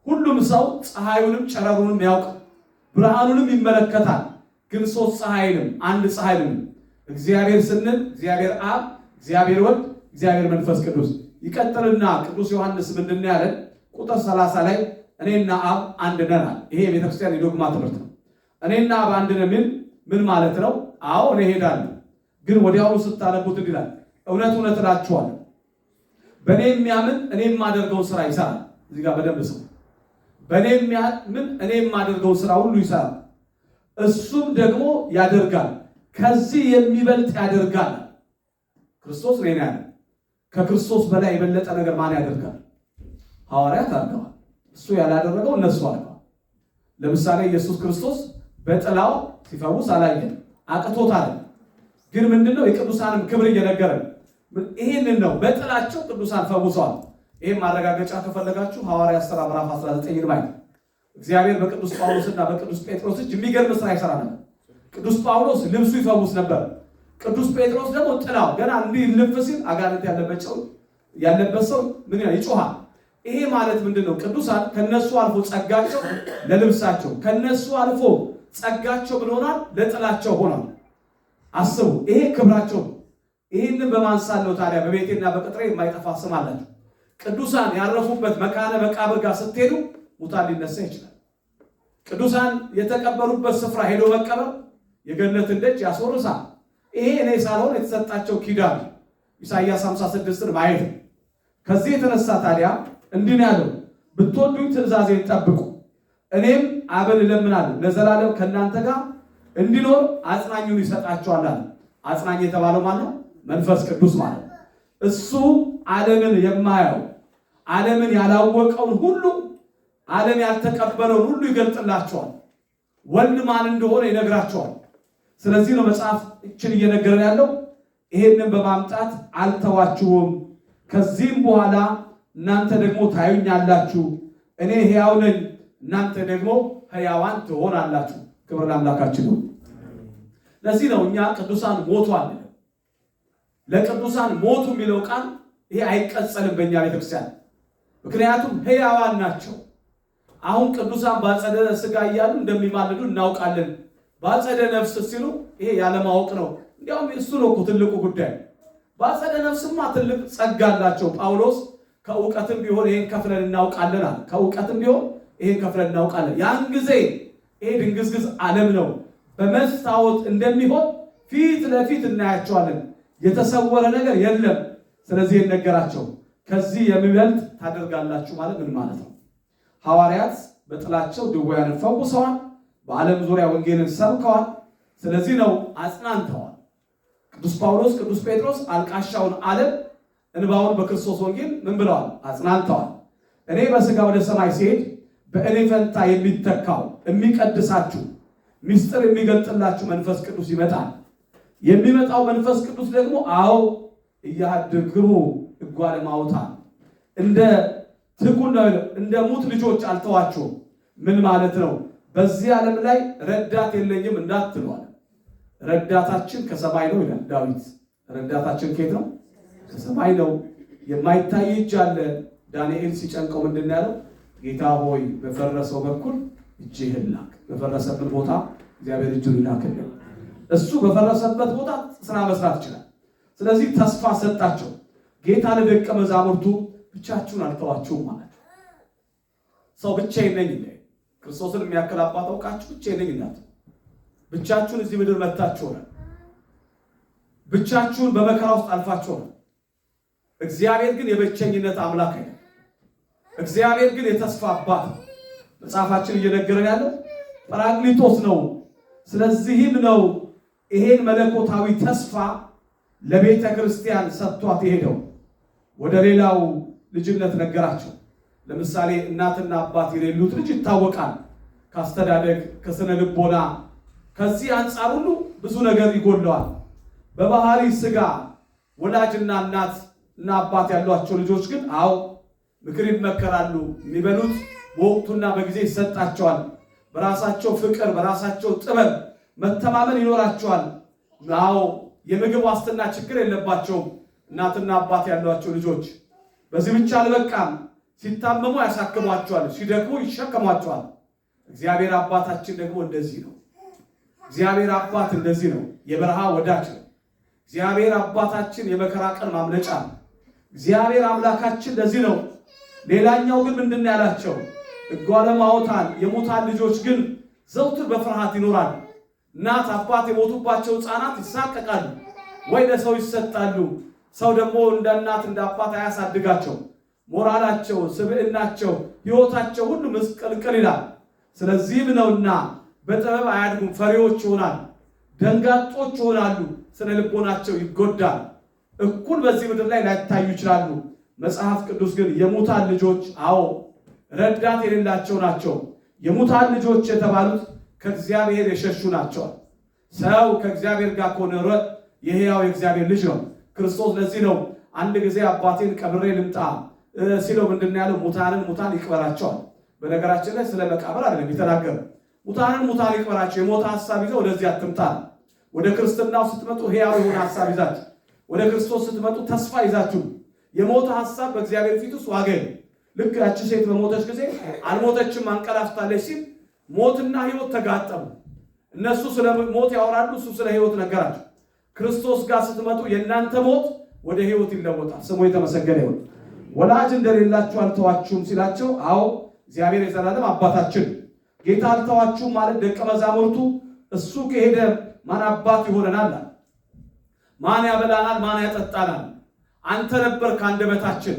ሁሉም ሰው ፀሐዩንም ጨረሩንም ያውቃል፣ ብርሃኑንም ይመለከታል። ግን ሶስት ፀሐይንም አንድ ፀሐይንም እግዚአብሔር ስንል እግዚአብሔር አብ፣ እግዚአብሔር ወልድ፣ እግዚአብሔር መንፈስ ቅዱስ። ይቀጥልና ቅዱስ ዮሐንስ ምንድን ያለን? ቁጥር 30 ላይ እኔና አብ አንድ ነን። ይሄ የቤተክርስቲያን የዶግማ ትምህርት ነው። እኔና አብ አንድ ነን ምን ማለት ነው? አዎ እኔ ሄዳለሁ፣ ግን ወዲያውኑ ስታነቡት ይላል እውነት እውነት እላችኋለሁ በእኔ የሚያምን እኔ የማደርገውን ስራ ይሰራል። እዚህ ጋር በደንብ ስሙ። በእኔ የሚያምን እኔ የማደርገውን ስራ ሁሉ ይሰራል፣ እሱም ደግሞ ያደርጋል፣ ከዚህ የሚበልጥ ያደርጋል። ክርስቶስ ነው ያለ። ከክርስቶስ በላይ የበለጠ ነገር ማን ያደርጋል? ሐዋርያት አድርገዋል። እሱ ያላደረገው እነሱ አድርገዋል። ለምሳሌ ኢየሱስ ክርስቶስ በጥላው ሲፈውስ አላየን፣ አቅቶታል። ግን ምንድነው የቅዱሳንም ክብር እየነገረን ይሄንን ነው። በጥላቸው ቅዱሳን ፈውሰዋል። ይሄን ማረጋገጫ ከፈለጋችሁ ሐዋርያት ሥራ ምዕራፍ 19 ላይ እግዚአብሔር በቅዱስ ጳውሎስና በቅዱስ ጴጥሮስ እጅ የሚገርም ስራ ይሰራ ነበር። ቅዱስ ጳውሎስ ልብሱ ይፈውስ ነበር። ቅዱስ ጴጥሮስ ደግሞ ጥላው ገና እንዲህ ልፍ ሲል አጋንንት ያለበት ሰው ምን ይጮሃል። ይሄ ማለት ምንድነው? ቅዱሳን ከነሱ አልፎ ጸጋቸው ለልብሳቸው፣ ከነሱ አልፎ ጸጋቸው ምን ሆኗል? ለጥላቸው ሆኗል። አስቡ፣ ይሄ ክብራቸው። ይህንን በማንሳት ነው ታዲያ በቤቴና በቅጥሬ የማይጠፋ ስም አላቸው። ቅዱሳን ያረፉበት መካነ መቃብር ጋር ስትሄዱ ሙታን ሊነሳ ይችላል። ቅዱሳን የተቀበሩበት ስፍራ ሄዶ መቀበር የገነትን ደጅ ያስወርሳል። ይሄ እኔ ሳልሆን የተሰጣቸው ኪዳን ኢሳይያስ 56ን ማየት። ከዚህ የተነሳ ታዲያ እንዲህ ነው ያለው፣ ብትወዱኝ ትእዛዜን ጠብቁ፣ እኔም አብን እለምናለሁ ለዘላለም ከእናንተ ጋር እንዲኖር አጽናኙን ይሰጣቸዋል አለ። አጽናኝ የተባለው ማን ነው? መንፈስ ቅዱስ ማለት ነው። እሱ ዓለምን የማያው ዓለምን ያላወቀውን ሁሉ ዓለም ያልተቀበለውን ሁሉ ይገልጥላቸዋል። ወልድ ማን እንደሆነ ይነግራቸዋል። ስለዚህ ነው መጽሐፍ እችን እየነገረን ያለው ይሄንን በማምጣት አልተዋችሁም፣ ከዚህም በኋላ እናንተ ደግሞ ታዩኛላችሁ፣ እኔ ሕያው ነኝ፣ እናንተ ደግሞ ሕያዋን ትሆናላችሁ። ክብር ለአምላካችን ነው። ለዚህ ነው እኛ ቅዱሳን ሞቱ አለ። ለቅዱሳን ሞቱ የሚለው ቃል ይሄ አይቀጸልም በእኛ ቤተክርስቲያን፣ ምክንያቱም ሕያዋን ናቸው። አሁን ቅዱሳን ባጸደ ሥጋ እያሉ እንደሚማልዱ እናውቃለን። ባጸደ ነፍስ ሲሉ ይሄ ያለማወቅ ነው። እንዲያውም እሱ ነው ትልቁ ጉዳይ። ባጸደ ነፍስማ ትልቅ ጸጋ አላቸው። ጳውሎስ ከእውቀትም ቢሆን ይሄን ከፍለን እናውቃለን አለ። ከእውቀትም ቢሆን ይሄን ከፍለን እናውቃለን። ያን ጊዜ ይሄ ድንግዝግዝ ዓለም ነው በመስታወት እንደሚሆን ፊት ለፊት እናያቸዋለን። የተሰወረ ነገር የለም። ስለዚህ የነገራቸው ከዚህ የሚበልጥ ታደርጋላችሁ ማለት ምን ማለት ነው? ሐዋርያት በጥላቸው ድውያንን ፈውሰዋል። በዓለም ዙሪያ ወንጌልን ሰብከዋል። ስለዚህ ነው አጽናንተዋል። ቅዱስ ጳውሎስ፣ ቅዱስ ጴጥሮስ አልቃሻውን ዓለም እንባውን በክርስቶስ ወንጌል ምን ብለዋል? አጽናንተዋል። እኔ በሥጋ ወደ ሰማይ ሲሄድ በእኔ ፈንታ የሚተካው የሚቀድሳችሁ ምስጢር የሚገልጥላችሁ መንፈስ ቅዱስ ይመጣል። የሚመጣው መንፈስ ቅዱስ ደግሞ አዎ እያድግሙ እጓለ ማውታ እንደ ሙት ልጆች አልተዋችሁም። ምን ማለት ነው? በዚህ ዓለም ላይ ረዳት የለኝም እንዳትሏል። ረዳታችን ከሰማይ ነው ይላል ዳዊት። ረዳታችን ከየት ነው? ከሰማይ ነው። የማይታይ እጅ አለ። ዳንኤል ሲጨንቀው ምንድን ነው ያለው? ጌታ ሆይ በፈረሰው በኩል እጅህን ላክ። በፈረሰበት ቦታ እግዚአብሔር እጁን ይላክልን። እሱ በፈረሰበት ቦታ ስራ መስራት ይችላል። ስለዚህ ተስፋ ሰጣቸው። ጌታ ለደቀ መዛሙርቱ ብቻችሁን አልተዋችሁም ማለት ነው። ሰው ብቻዬን ነኝ ይላል። ክርስቶስን የሚያክል አባት አውቃችሁ ብቻዬን ነኝ እናት ብቻችሁን እዚህ ምድር መጥታችሁ ሆነ ብቻችሁን በመከራ ውስጥ አልፋችሁ ሆነ። እግዚአብሔር ግን የብቸኝነት አምላክ አይደለም። እግዚአብሔር ግን የተስፋ አባት ነው። መጽሐፋችን እየነገረን ያለው ጰራቅሊጦስ ነው። ስለዚህም ነው ይሄን መለኮታዊ ተስፋ ለቤተ ክርስቲያን ሰጥቷት የሄደው። ወደ ሌላው ልጅነት ነገራቸው። ለምሳሌ እናትና አባት የሌሉት ልጅ ይታወቃል። ካስተዳደግ፣ ከስነ ልቦና፣ ከዚህ አንጻር ሁሉ ብዙ ነገር ይጎለዋል። በባህሪ ስጋ ወላጅና እናት እና አባት ያሏቸው ልጆች ግን ምክር ይመከራሉ። የሚበሉት በወቅቱና በጊዜ ይሰጣቸዋል። በራሳቸው ፍቅር፣ በራሳቸው ጥበብ መተማመን ይኖራቸዋል። የምግብ ዋስትና ችግር የለባቸውም እናትና አባት ያሏቸው ልጆች። በዚህ ብቻ አልበቃም። ሲታመሙ ያሳክሟቸዋል፣ ሲደክሙ ይሸከሟቸዋል። እግዚአብሔር አባታችን ደግሞ እንደዚህ ነው። እግዚአብሔር አባት እንደዚህ ነው። የበረሃ ወዳጅ ነው። እግዚአብሔር አባታችን የመከራ ቀን ማምለጫ ነው። እግዚአብሔር አምላካችን እንደዚህ ነው። ሌላኛው ግን ምንድን ነው ያላቸው? እጓለማውታን የሙታን ልጆች ግን ዘውትር በፍርሃት ይኖራሉ። እናት አባት የሞቱባቸው ሕፃናት ይሳቀቃሉ ወይ ለሰው ይሰጣሉ። ሰው ደግሞ እንደ እናት እንደ አባት አያሳድጋቸው። ሞራላቸው፣ ስብዕናቸው፣ ሕይወታቸው ሁሉ ምስቅልቅል ይላል። ስለዚህም ነውና በጥበብ አያድጉም፣ ፈሪዎች ይሆናሉ፣ ደንጋጦች ይሆናሉ፣ ስነ ልቦናቸው ይጎዳል። እኩል በዚህ ምድር ላይ ላይታዩ ይችላሉ። መጽሐፍ ቅዱስ ግን የሙታን ልጆች ረዳት የሌላቸው ናቸው። የሙታን ልጆች የተባሉት ከእግዚአብሔር የሸሹ ናቸው። ሰው ከእግዚአብሔር ጋር ከሆነ የሕያው የእግዚአብሔር ልጅ ነው። ክርስቶስ ለዚህ ነው አንድ ጊዜ አባቴን ቀብሬ ልምጣ ሲለው ምንድን ያለው? ሙታን ይቅበራቸዋል። በነገራችን ላይ ስለ መቃብር አይደለም የተናገረው። ሙታን ይቅበራቸው። የሞተ ሐሳብ ይዘው ወደዚህ አትምጣ። ወደ ክርስትናው ስትመጡ ሕያው የሆነ ሐሳብ ይዛችሁ፣ ወደ ክርስቶስ ስትመጡ ተስፋ ይዛችሁ። የሞተ ሐሳብ በእግዚአብሔር ፊት ውስጥ ዋጋ የለም። ልክ ያቺ ሴት በሞተች ጊዜ አልሞተችም አንቀላፍታለች ሲል ሞትና ሕይወት ተጋጠሙ። እነሱ ስለ ሞት ያወራሉ፣ እሱ ስለ ሕይወት ነገራቸው። ክርስቶስ ጋር ስትመጡ የእናንተ ሞት ወደ ሕይወት ይለወጣል። ስሙ የተመሰገነ ይሁን። ወላጅ እንደሌላችሁ አልተዋችሁም ሲላቸው፣ እግዚአብሔር የዘላለም አባታችን ጌታ አልተዋችሁም ማለት ደቀ መዛሙርቱ እሱ ከሄደ ማን አባት ይሆነናል? ማን ያበላናል? ማን ያጠጣናል? አንተ ነበርክ አንደበታችን፣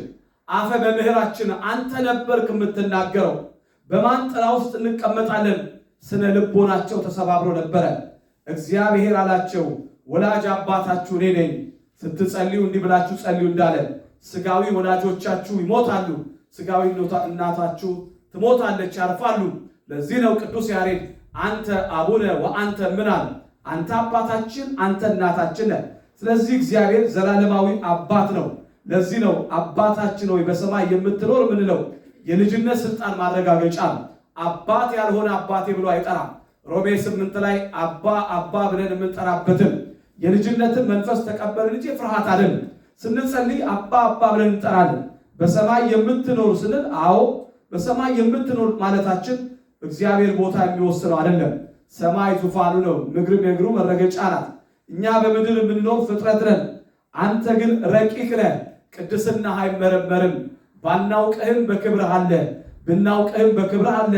አፈ መምህራችን አንተ ነበርክ የምትናገረው። በማን ጥላ ውስጥ እንቀመጣለን? ስነ ልቦናቸው ተሰባብሮ ነበረ። እግዚአብሔር አላቸው ወላጅ አባታችሁ እኔ ነኝ፣ ስትጸልዩ እንዲህ ብላችሁ ጸልዩ እንዳለ ስጋዊ ወላጆቻችሁ ይሞታሉ፣ ስጋዊ እናታችሁ ትሞታለች፣ ያርፋሉ። ለዚህ ነው ቅዱስ ያሬድ አንተ አቡነ ወአንተ ምናል፣ አንተ አባታችን አንተ እናታችን ነህ። ስለዚህ እግዚአብሔር ዘላለማዊ አባት ነው። ለዚህ ነው አባታችን ሆይ በሰማይ የምትኖር ምንለው የልጅነት ስልጣን ማረጋገጫ ነው። አባት ያልሆነ አባቴ ብሎ አይጠራም። ሮሜ 8 ላይ አባ ብለን የምንጠራበትን የልጅነትን መንፈስ ተቀበልን እንጂ ፍርሃት አይደለም። ስንጸልይ አባ ብለን እንጠራለን። በሰማይ የምትኖር ስንል በሰማይ የምትኖር ማለታችን እግዚአብሔር ቦታ የሚወስነው አይደለም። ሰማይ ዙፋኑ ነው፣ ምድርም የእግሩ መረገጫ ናት። እኛ በምድር የምንኖር ፍጥረት ነን። አንተ ግን ረቂቅ ነህ፣ ቅድስና አይመረመርም። ባናውቅህም በክብርህ አለ፣ ብናውቅህም በክብርህ አለ።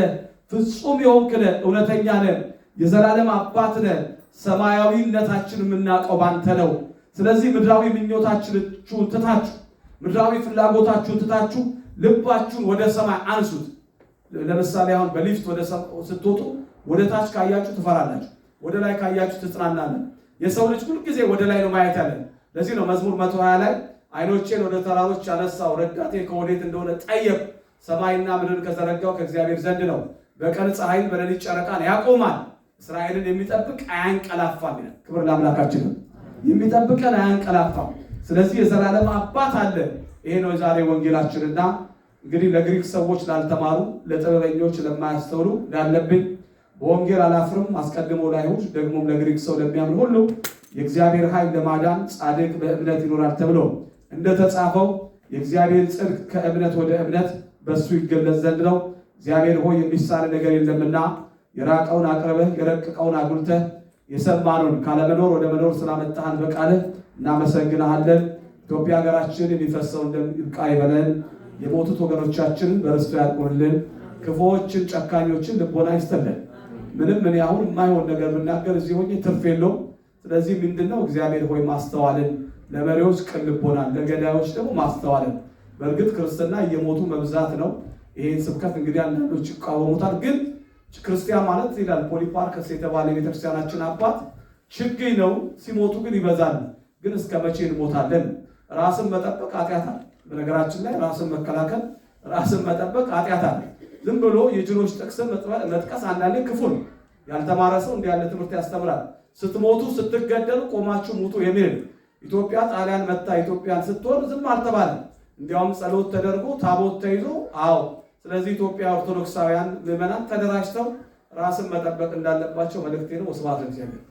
ፍጹም የሆንክ ነህ፣ እውነተኛ ነህ፣ የዘላለም አባት ነህ። ሰማያዊነታችን የምናውቀው ባንተ ነው። ስለዚህ ምድራዊ ምኞታችሁን ትታችሁ፣ ምድራዊ ፍላጎታችሁን ትታችሁ ልባችሁን ወደ ሰማይ አንሱት። ለምሳሌ አሁን በሊፍት ወደ ስትወጡ ወደ ታች ካያችሁ ትፈራላችሁ፣ ወደ ላይ ካያችሁ ትጽናናላችሁ። የሰው ልጅ ሁልጊዜ ወደ ላይ ነው ማየት ያለን። ለዚህ ነው መዝሙር 120 ላይ ዓይኖቼን ወደ ተራሮች ያነሳው ረዳቴ ከወዴት እንደሆነ ጠየቅ። ሰማይና ምድርን ከዘረጋው ከእግዚአብሔር ዘንድ ነው። በቀን ፀሐይን በሌሊት ጨረቃን ያቆማል። እስራኤልን የሚጠብቅ አያንቀላፋም ይላል። ክብር ለአምላካችን ነው። የሚጠብቀን አያንቀላፋም። ስለዚህ የዘላለም አባት አለ። ይሄ ነው የዛሬ ወንጌላችንና እንግዲህ ለግሪክ ሰዎች ላልተማሩ፣ ለጥበበኞች ለማያስተውሉ እንዳለብኝ በወንጌል አላፍርም፣ አስቀድሞ ለአይሁድ ደግሞም ለግሪክ ሰው ለሚያምን ሁሉ የእግዚአብሔር ኃይል ለማዳን ጻድቅ በእምነት ይኖራል ተብሎ እንደተጻፈው የእግዚአብሔር ጽድቅ ከእምነት ወደ እምነት በሱ ይገለጽ ዘንድ ነው። እግዚአብሔር ሆይ የሚሳል ነገር የለምና የራቀውን አቅርበህ የረቀቀውን አጉልተህ የሰማነውን ካለመኖር ወደ መኖር ስላመጣህን በቃልህ እናመሰግናለን። ኢትዮጵያ ሀገራችን የሚፈሰውን ደም ይብቃ ይበለን። የሞቱት ወገኖቻችንን በርስቱ ያድርጉልን። ክፉዎችን ጨካኞችን ልቦና ይስጥልን። ምንም ምን አሁን የማይሆን ነገር ብናገር እዚህ ሆኜ ትርፍ የለውም። ስለዚህ ምንድነው እግዚአብሔር ሆይ ማስተዋልን፣ ለመሪዎች ቅን ልቦናን፣ ለገዳዮች ደግሞ ማስተዋልን። በእርግጥ ክርስትና እየሞቱ መብዛት ነው። ይሄን ስብከት እንግዲህ አንዳንዶች ይቃወሙታል። ግን ክርስቲያን ማለት ይላል ፖሊፓርከስ የተባለ የቤተክርስቲያናችን አባት ችግኝ ነው፣ ሲሞቱ ግን ይበዛል። ግን እስከ መቼ እንሞታለን? ራስን መጠበቅ ኃጢአት አለ። በነገራችን ላይ ራስን መከላከል፣ ራስን መጠበቅ ኃጢአት አለ። ዝም ብሎ የጅሎች ጥቅስን መጥቀስ አንዳንዴ ክፉ ነው። ያልተማረ ሰው እንዲህ ያለ ትምህርት ያስተምራል። ስትሞቱ ስትገደሉ ቆማችሁ ሙቱ የሚል ኢትዮጵያ ጣሊያን መታ ኢትዮጵያን ስትወር ዝም አልተባለም። እንዲያውም ጸሎት ተደርጎ ታቦት ተይዞ አዎ። ስለዚህ ኢትዮጵያ ኦርቶዶክሳውያን ምዕመናን ተደራጅተው ራስን መጠበቅ እንዳለባቸው መልእክቴ ነው። ወስብሐት ለእግዚአብሔር።